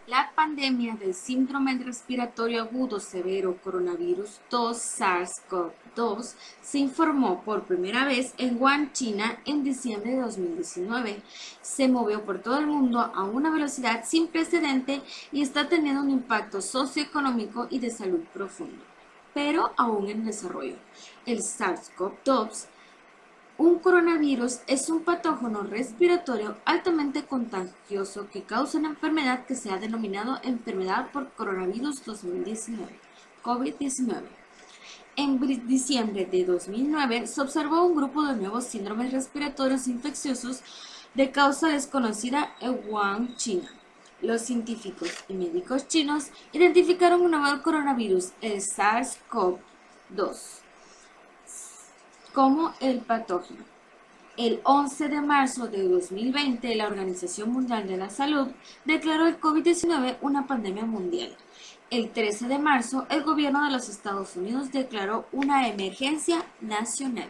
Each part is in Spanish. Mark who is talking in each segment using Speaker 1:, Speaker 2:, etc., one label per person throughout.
Speaker 1: La pandemia del síndrome respiratorio agudo severo coronavirus 2 SARS-CoV-2 se informó por primera vez en Wuhan, China, en diciembre de 2019. Se movió por todo el mundo a una velocidad sin precedente y está teniendo un impacto socioeconómico y de salud profundo, pero aún en desarrollo. El SARS-CoV-2, un coronavirus, es un patógeno respiratorio altamente contagioso que causa una enfermedad que se ha denominado enfermedad por coronavirus 2019, COVID-19. En diciembre de 2009 se observó un grupo de nuevos síndromes respiratorios infecciosos de causa desconocida en Wuhan, China. Los científicos y médicos chinos identificaron un nuevo coronavirus, el SARS-CoV-2, como el patógeno. El 11 de marzo de 2020, la Organización Mundial de la Salud declaró el COVID-19 una pandemia mundial. El 13 de marzo, el gobierno de los Estados Unidos declaró una emergencia nacional.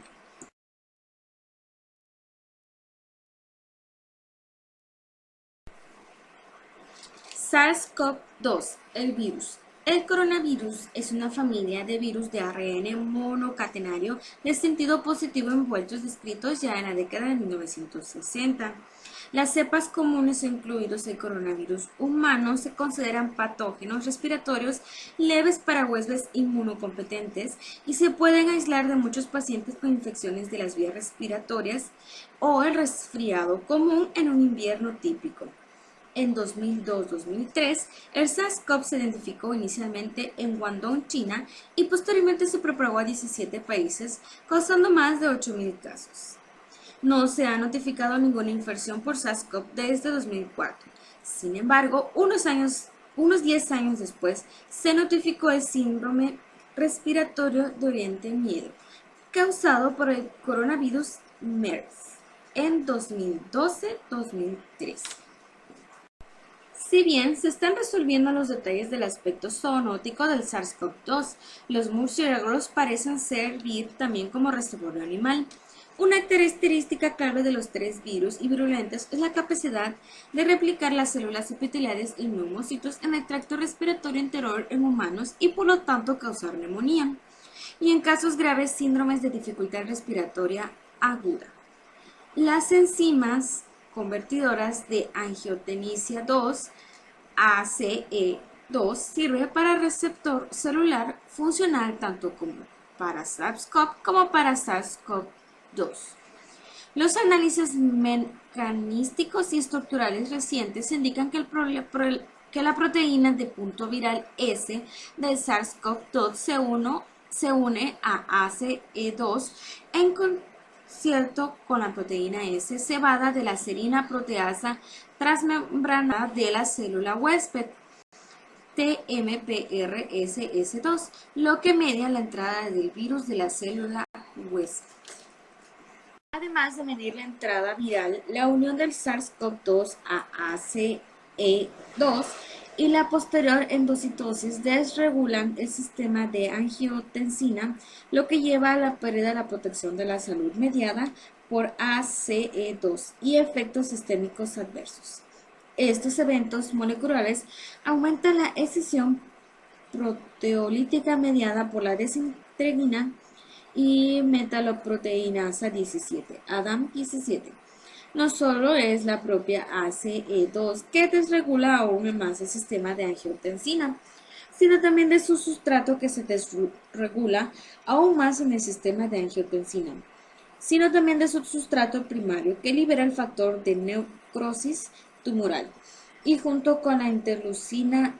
Speaker 1: SARS-CoV-2, el virus. El coronavirus es una familia de virus de ARN monocatenario de sentido positivo envueltos descritos ya en la década de 1960. Las cepas comunes, incluidos el coronavirus humano, se consideran patógenos respiratorios leves para huéspedes inmunocompetentes y se pueden aislar de muchos pacientes con infecciones de las vías respiratorias o el resfriado común en un invierno típico. En 2002-2003, el SARS-CoV se identificó inicialmente en Guangdong, China, y posteriormente se propagó a 17 países, causando más de 8.000 casos. No se ha notificado ninguna infección por SARS-CoV desde 2004. Sin embargo, unos 10 años después, se notificó el síndrome respiratorio de Oriente Medio, causado por el coronavirus MERS, en 2012-2013. Si bien se están resolviendo los detalles del aspecto zoonótico del SARS-CoV-2, los murciélagos parecen servir también como reservorio animal. Una característica clave de los tres virus y virulentos es la capacidad de replicar las células epiteliales y neumocitos en el tracto respiratorio interior en humanos y por lo tanto causar neumonía, y en casos graves síndromes de dificultad respiratoria aguda. Las enzimas convertidoras de angiotensina 2, ACE2, sirve para receptor celular funcional tanto como para SARS-CoV como para SARS-CoV-2. Los análisis mecanísticos y estructurales recientes indican que, que la proteína de punto viral S del SARS-CoV-2 se une a ACE2 en concierto con la proteína S cebada de la serina proteasa transmembrana de la célula huésped, TMPRSS2, lo que media la entrada del virus de la célula huésped. Además de medir la entrada viral, la unión del SARS-CoV-2 a ACE2 y la posterior endocitosis desregulan el sistema de angiotensina, lo que lleva a la pérdida de la protección de la salud mediada por ACE2 y efectos sistémicos adversos. Estos eventos moleculares aumentan la escisión proteolítica mediada por la desintegrina y metaloproteinasa 17, ADAM17. No solo es la propia ACE2 que desregula aún más el sistema de angiotensina, sino también de su sustrato que se desregula aún más en el sistema de angiotensina, sino también de su sustrato primario que libera el factor de necrosis tumoral y junto con la interleucina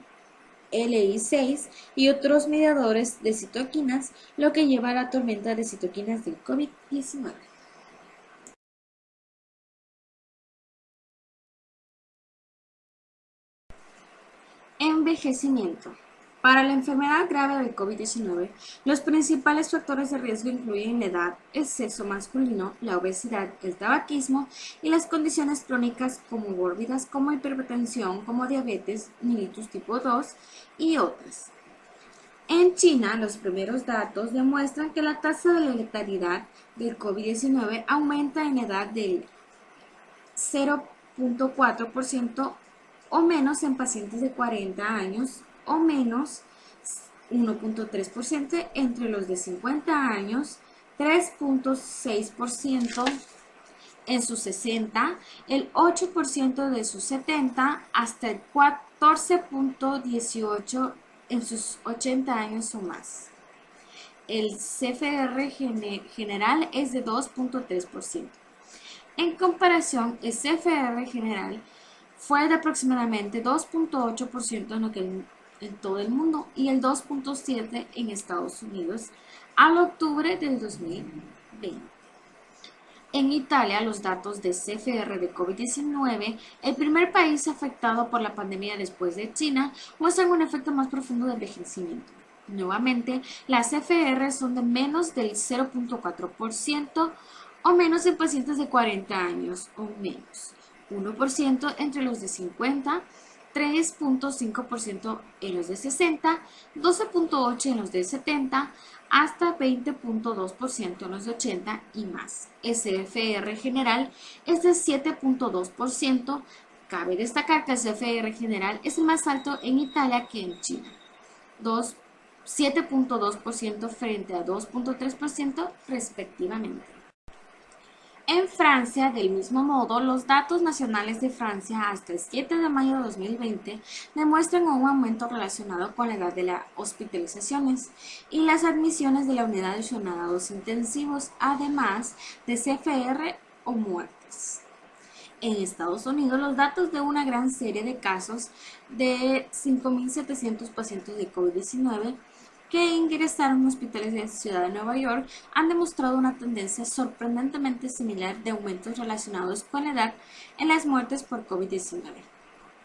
Speaker 1: LI6 y otros mediadores de citoquinas, lo que lleva a la tormenta de citoquinas del COVID-19. Envejecimiento. Para la enfermedad grave del COVID-19, los principales factores de riesgo incluyen la edad, el sexo masculino, la obesidad, el tabaquismo y las condiciones crónicas comórbidas como hipertensión, como diabetes mellitus tipo 2 y otras. En China, los primeros datos demuestran que la tasa de letalidad del COVID-19 aumenta en edad del 0.4% o menos en pacientes de 40 años o menos 1.3% entre los de 50 años, 3.6% en sus 60, el 8% de sus 70, hasta el 14.18% en sus 80 años o más. El CFR general es de 2.3%. En comparación, el CFR general fue de aproximadamente 2.8% en todo el mundo y el 2.7% en Estados Unidos al octubre del 2020. En Italia, los datos de CFR de COVID-19, el primer país afectado por la pandemia después de China, muestran un efecto más profundo de envejecimiento. Nuevamente, las CFR son de menos del 0.4% o menos en pacientes de 40 años o menos, 1% entre los de 50, 3.5% en los de 60, 12.8% en los de 70, hasta 20.2% en los de 80 y más. El CFR general es de 7.2%. Cabe destacar que el CFR general es el más alto en Italia que en China, 7.2% frente a 2.3% respectivamente. En Francia, del mismo modo, los datos nacionales de Francia hasta el 7 de mayo de 2020 demuestran un aumento relacionado con la edad de las hospitalizaciones y las admisiones de la unidad de cuidados intensivos, además de CFR o muertes. En Estados Unidos, los datos de una gran serie de casos de 5.700 pacientes de COVID-19 que ingresaron en hospitales de la ciudad de Nueva York han demostrado una tendencia sorprendentemente similar de aumentos relacionados con la edad en las muertes por COVID-19.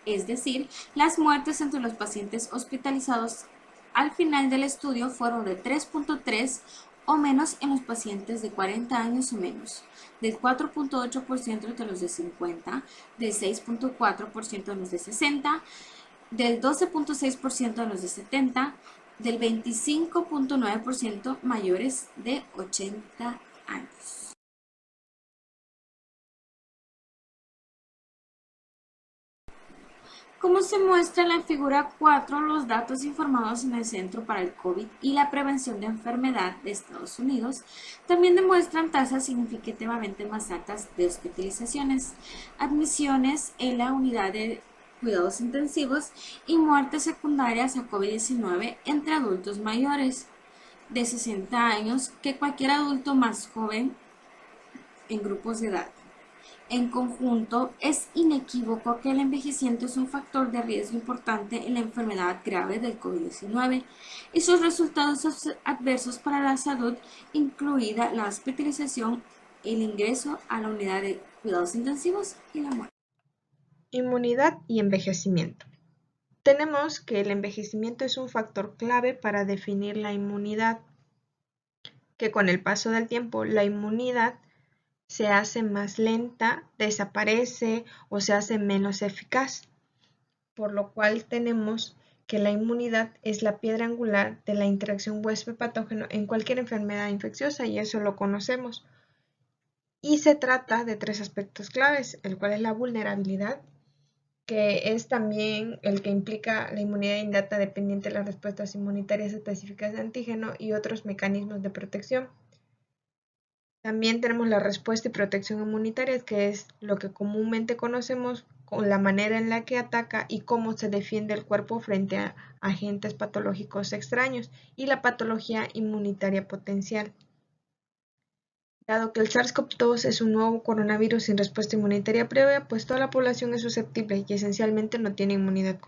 Speaker 1: Es decir, las muertes entre los pacientes hospitalizados al final del estudio fueron de 3.3 o menos en los pacientes de 40 años o menos, del 4.8% entre los de 50, del 6.4% en los de 60, del 12.6% en los de 70, del 25.9% mayores de 80 años. Como se muestra en la figura 4, los datos informados en el Centro para el COVID y la Prevención de Enfermedad de Estados Unidos también demuestran tasas significativamente más altas de hospitalizaciones, admisiones en la unidad de cuidados intensivos y muertes secundarias a COVID-19 entre adultos mayores de 60 años que cualquier adulto más joven en grupos de edad. En conjunto, es inequívoco que el envejecimiento es un factor de riesgo importante en la enfermedad grave del COVID-19 y sus resultados adversos para la salud, incluida la hospitalización, el ingreso a la unidad de cuidados intensivos y la muerte.
Speaker 2: Inmunidad y envejecimiento. Tenemos que el envejecimiento es un factor clave para definir la inmunidad, que con el paso del tiempo la inmunidad se hace más lenta, desaparece o se hace menos eficaz, por lo cual tenemos que la inmunidad es la piedra angular de la interacción huésped-patógeno en cualquier enfermedad infecciosa y eso lo conocemos. Y se trata de tres aspectos claves, el cual es la vulnerabilidad, que es también el que implica la inmunidad innata dependiente de las respuestas inmunitarias específicas de antígeno y otros mecanismos de protección. También tenemos la respuesta y protección inmunitarias, que es lo que comúnmente conocemos con la manera en la que ataca y cómo se defiende el cuerpo frente a agentes patológicos extraños, y la patología inmunitaria potencial. Dado que el SARS-CoV-2 es un nuevo coronavirus sin respuesta inmunitaria previa, pues toda la población es susceptible y esencialmente no tiene inmunidad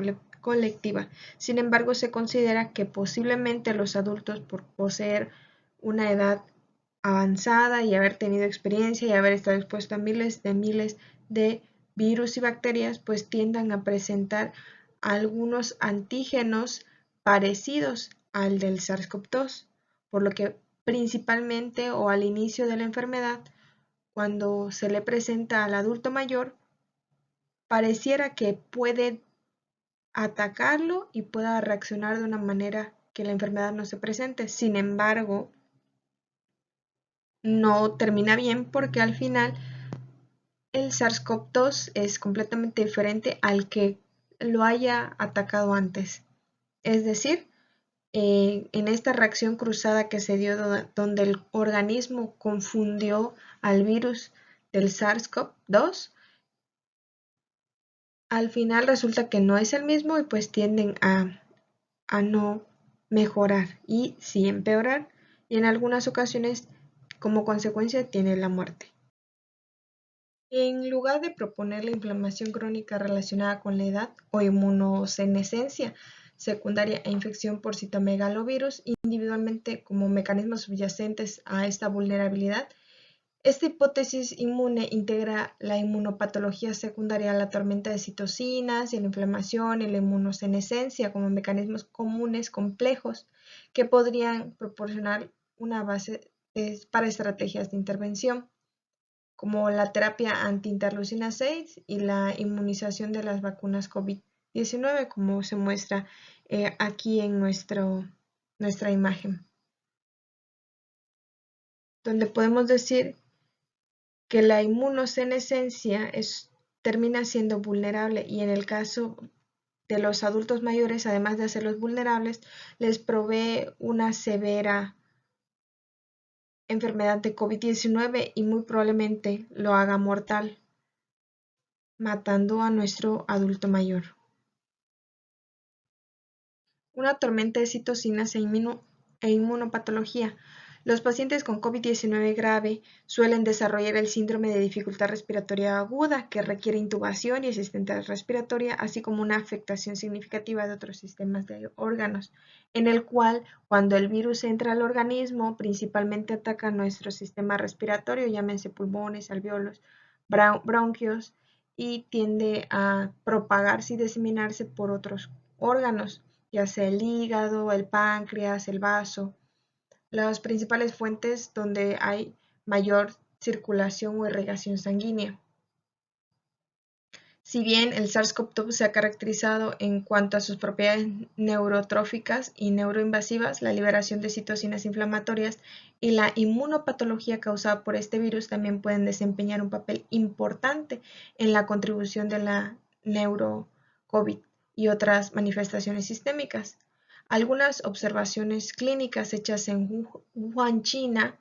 Speaker 2: colectiva. Sin embargo, se considera que posiblemente los adultos, por poseer una edad avanzada y haber tenido experiencia y haber estado expuesto a miles de virus y bacterias, pues tiendan a presentar algunos antígenos parecidos al del SARS-CoV-2, por lo que principalmente o al inicio de la enfermedad, cuando se le presenta al adulto mayor, pareciera que puede atacarlo y pueda reaccionar de una manera que la enfermedad no se presente. Sin embargo, no termina bien porque al final el SARS-CoV-2 es completamente diferente al que lo haya atacado antes. Es decir, en esta reacción cruzada que se dio donde el organismo confundió al virus del SARS-CoV-2, al final resulta que no es el mismo y pues tienden a no mejorar y sí empeorar, y en algunas ocasiones como consecuencia tiene la muerte. En lugar de proponer la inflamación crónica relacionada con la edad o inmunosenescencia secundaria e infección por citomegalovirus individualmente como mecanismos subyacentes a esta vulnerabilidad, esta hipótesis inmune integra la inmunopatología secundaria a la tormenta de citocinas y la inflamación y la inmunosenescencia como mecanismos comunes complejos que podrían proporcionar una base para estrategias de intervención, como la terapia anti-interleucina 6 y la inmunización de las vacunas COVID-19, como se muestra aquí en nuestra imagen, donde podemos decir que la inmunosenescencia termina siendo vulnerable y en el caso de los adultos mayores, además de hacerlos vulnerables, les provee una severa enfermedad de COVID-19 y muy probablemente lo haga mortal, matando a nuestro adulto mayor. Una tormenta de citocinas e inmunopatología. Los pacientes con COVID-19 grave suelen desarrollar el síndrome de dificultad respiratoria aguda, que requiere intubación y asistencia respiratoria, así como una afectación significativa de otros sistemas de órganos, en el cual, cuando el virus entra al organismo, principalmente ataca nuestro sistema respiratorio, llámense pulmones, alvéolos, bronquios, y tiende a propagarse y diseminarse por otros órganos, ya sea el hígado, el páncreas, el vaso, las principales fuentes donde hay mayor circulación o irrigación sanguínea. Si bien el SARS-CoV-2 se ha caracterizado en cuanto a sus propiedades neurotróficas y neuroinvasivas, la liberación de citocinas inflamatorias y la inmunopatología causada por este virus también pueden desempeñar un papel importante en la contribución de la neuro-COVID y otras manifestaciones sistémicas. Algunas observaciones clínicas hechas en Wuhan, China,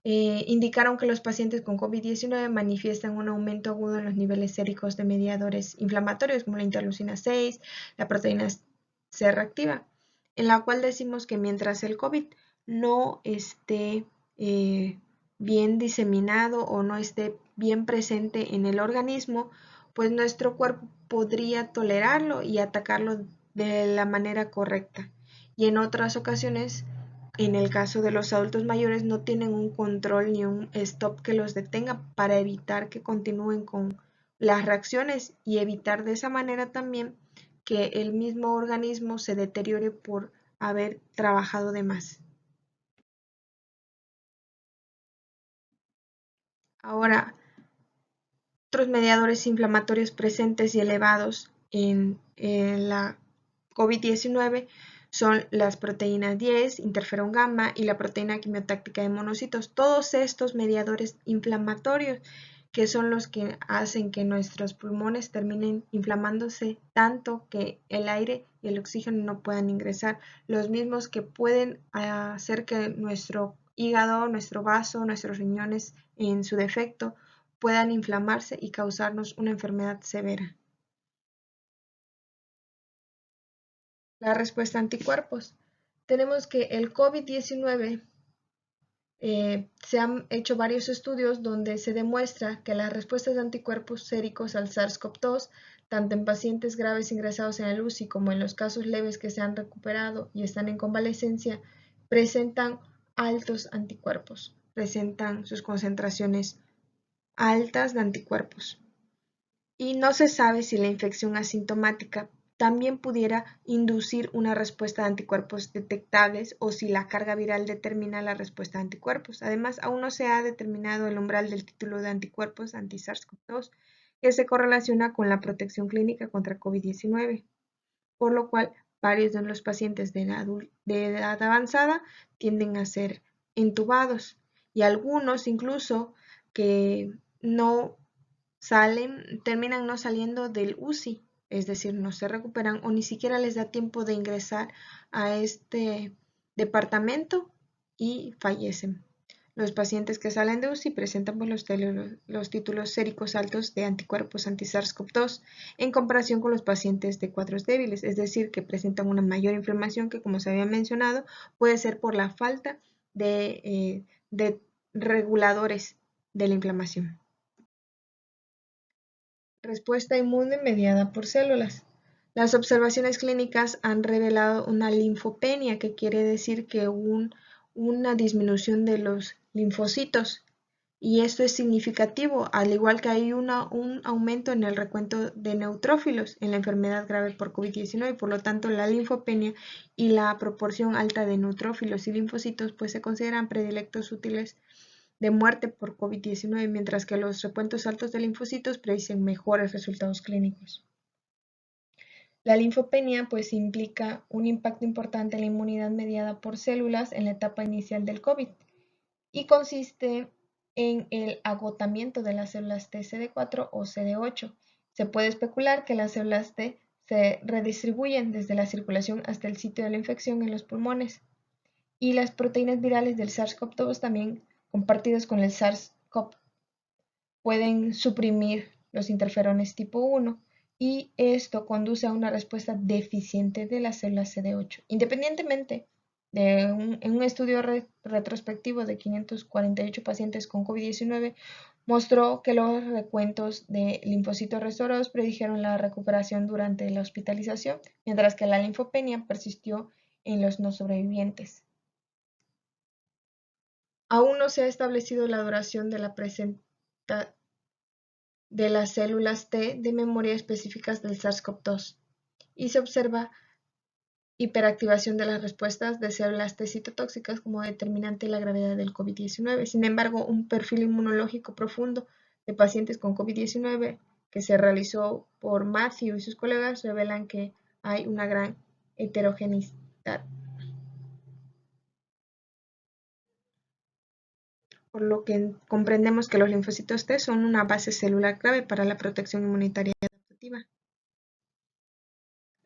Speaker 2: indicaron que los pacientes con COVID-19 manifiestan un aumento agudo en los niveles séricos de mediadores inflamatorios como la interleucina 6, la proteína C reactiva, en la cual decimos que mientras el COVID no esté bien diseminado o no esté bien presente en el organismo, pues nuestro cuerpo podría tolerarlo y atacarlo de la manera correcta. Y en otras ocasiones, en el caso de los adultos mayores, no tienen un control ni un stop que los detenga para evitar que continúen con las reacciones y evitar de esa manera también que el mismo organismo se deteriore por haber trabajado de más. Ahora, otros mediadores inflamatorios presentes y elevados en la COVID-19 son las proteínas 10, interferón gamma y la proteína quimiotáctica de monocitos. Todos estos mediadores inflamatorios que son los que hacen que nuestros pulmones terminen inflamándose tanto que el aire y el oxígeno no puedan ingresar, los mismos que pueden hacer que nuestro hígado, nuestro vaso, nuestros riñones en su defecto puedan inflamarse y causarnos una enfermedad severa. La respuesta a anticuerpos. Tenemos que el COVID-19 se han hecho varios estudios donde se demuestra que las respuestas de anticuerpos séricos al SARS-CoV-2, tanto en pacientes graves ingresados en el UCI como en los casos leves que se han recuperado y están en convalecencia, presentan altos anticuerpos, presentan sus concentraciones altas de anticuerpos. Y no se sabe si la infección asintomática también pudiera inducir una respuesta de anticuerpos detectables o si la carga viral determina la respuesta de anticuerpos. Además, aún no se ha determinado el umbral del título de anticuerpos anti-SARS-CoV-2 que se correlaciona con la protección clínica contra COVID-19, por lo cual varios de los pacientes de edad avanzada tienden a ser entubados y algunos incluso que no terminan no saliendo del UCI es decir, no se recuperan o ni siquiera les da tiempo de ingresar a este departamento y fallecen. Los pacientes que salen de UCI presentan pues, los títulos séricos altos de anticuerpos anti-SARS-CoV-2 en comparación con los pacientes de cuadros débiles, es decir, que presentan una mayor inflamación que, como se había mencionado, puede ser por la falta de reguladores de la inflamación. Respuesta inmune mediada por células. Las observaciones clínicas han revelado una linfopenia, que quiere decir que una disminución de los linfocitos. Y esto es significativo, al igual que hay un aumento en el recuento de neutrófilos en la enfermedad grave por COVID-19. Por lo tanto, la linfopenia y la proporción alta de neutrófilos y linfocitos pues, se consideran predilectos útiles de muerte por COVID-19, mientras que los recuentos altos de linfocitos predicen mejores resultados clínicos. La linfopenia pues implica un impacto importante en la inmunidad mediada por células en la etapa inicial del COVID y consiste en el agotamiento de las células T CD4 o CD8. Se puede especular que las células T se redistribuyen desde la circulación hasta el sitio de la infección en los pulmones, y las proteínas virales del SARS-CoV-2 también compartidas con el SARS-CoV pueden suprimir los interferones tipo 1 y esto conduce a una respuesta deficiente de las células CD8. Independientemente en un estudio retrospectivo de 548 pacientes con COVID-19, mostró que los recuentos de linfocitos restaurados predijeron la recuperación durante la hospitalización, mientras que la linfopenia persistió en los no sobrevivientes. Aún no se ha establecido la duración de la presentación de las células T de memoria específicas del SARS-CoV-2 y se observa hiperactivación de las respuestas de células T citotóxicas como determinante de la gravedad del COVID-19. Sin embargo, un perfil inmunológico profundo de pacientes con COVID-19 que se realizó por Matthew y sus colegas revelan que hay una gran heterogeneidad, por lo que comprendemos que los linfocitos T son una base celular clave para la protección inmunitaria adaptativa.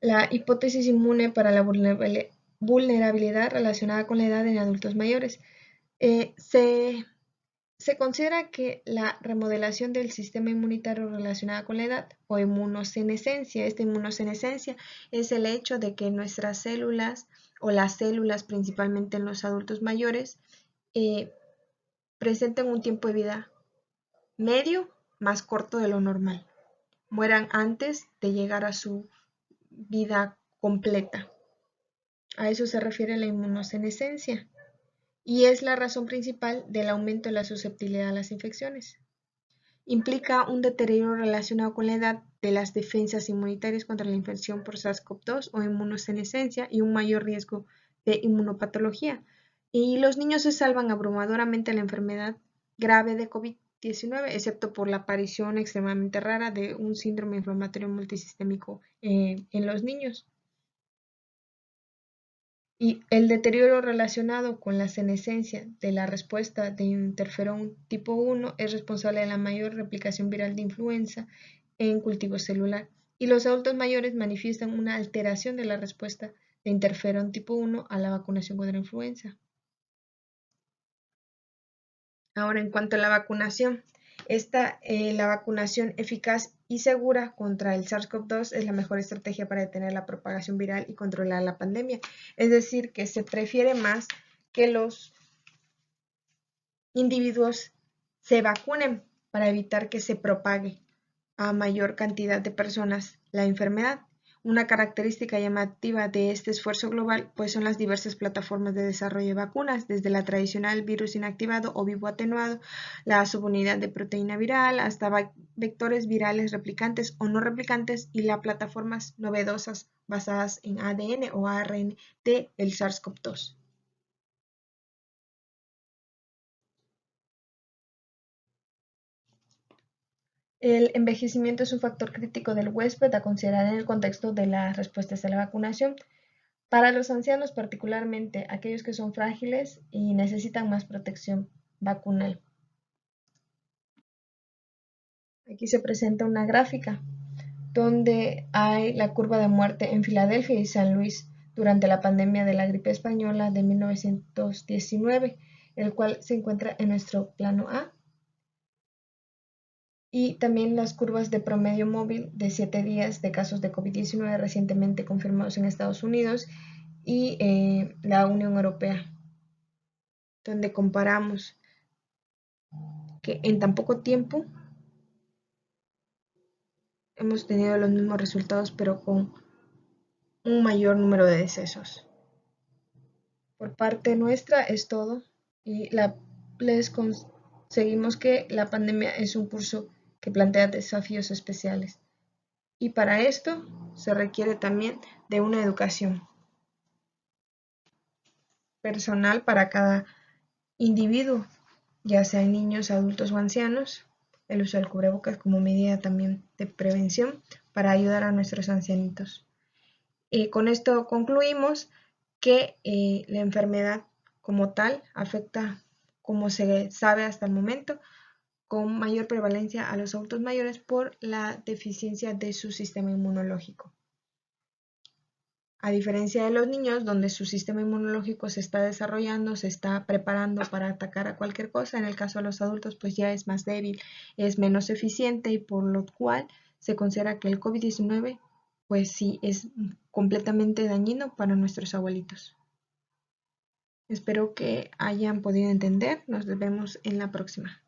Speaker 2: La hipótesis inmune para la vulnerabilidad relacionada con la edad en adultos mayores. Se considera que la remodelación del sistema inmunitario relacionada con la edad o inmunosenescencia, esta inmunosenescencia es el hecho de que nuestras células o las células principalmente en los adultos mayores presenten un tiempo de vida medio más corto de lo normal, mueran antes de llegar a su vida completa. A eso se refiere la inmunosenescencia y es la razón principal del aumento de la susceptibilidad a las infecciones. Implica un deterioro relacionado con la edad de las defensas inmunitarias contra la infección por SARS-CoV-2 o inmunosenescencia y un mayor riesgo de inmunopatología. Y los niños se salvan abrumadoramente de la enfermedad grave de COVID-19, excepto por la aparición extremadamente rara de un síndrome inflamatorio multisistémico en los niños. Y el deterioro relacionado con la senescencia de la respuesta de interferón tipo 1 es responsable de la mayor replicación viral de influenza en cultivo celular. Y los adultos mayores manifiestan una alteración de la respuesta de interferón tipo 1 a la vacunación contra la influenza. Ahora, en cuanto a la vacunación, la vacunación eficaz y segura contra el SARS-CoV-2 es la mejor estrategia para detener la propagación viral y controlar la pandemia. Es decir, que se prefiere más que los individuos se vacunen para evitar que se propague a mayor cantidad de personas la enfermedad. Una característica llamativa de este esfuerzo global pues son las diversas plataformas de desarrollo de vacunas, desde la tradicional virus inactivado o vivo atenuado, la subunidad de proteína viral, hasta vectores virales replicantes o no replicantes y las plataformas novedosas basadas en ADN o ARN del SARS-CoV-2. El envejecimiento es un factor crítico del huésped a considerar en el contexto de las respuestas a la vacunación. Para los ancianos, particularmente aquellos que son frágiles y necesitan más protección vacunal. Aquí se presenta una gráfica donde hay la curva de muerte en Filadelfia y San Luis durante la pandemia de la gripe española de 1919, el cual se encuentra en nuestro plano A. Y también las curvas de promedio móvil de 7 días de casos de COVID-19 recientemente confirmados en Estados Unidos y la Unión Europea, donde comparamos que en tan poco tiempo hemos tenido los mismos resultados, pero con un mayor número de decesos. Por parte nuestra es todo y les conseguimos que la pandemia es un curso que plantea desafíos especiales. Y para esto se requiere también de una educación personal para cada individuo, ya sea niños, adultos o ancianos, el uso del cubrebocas como medida también de prevención para ayudar a nuestros ancianitos. Con esto concluimos que la enfermedad como tal afecta, como se sabe hasta el momento, con mayor prevalencia a los adultos mayores por la deficiencia de su sistema inmunológico. A diferencia de los niños, donde su sistema inmunológico se está desarrollando, se está preparando para atacar a cualquier cosa, en el caso de los adultos pues ya es más débil, es menos eficiente y por lo cual se considera que el COVID-19 pues sí es completamente dañino para nuestros abuelitos. Espero que hayan podido entender, nos vemos en la próxima.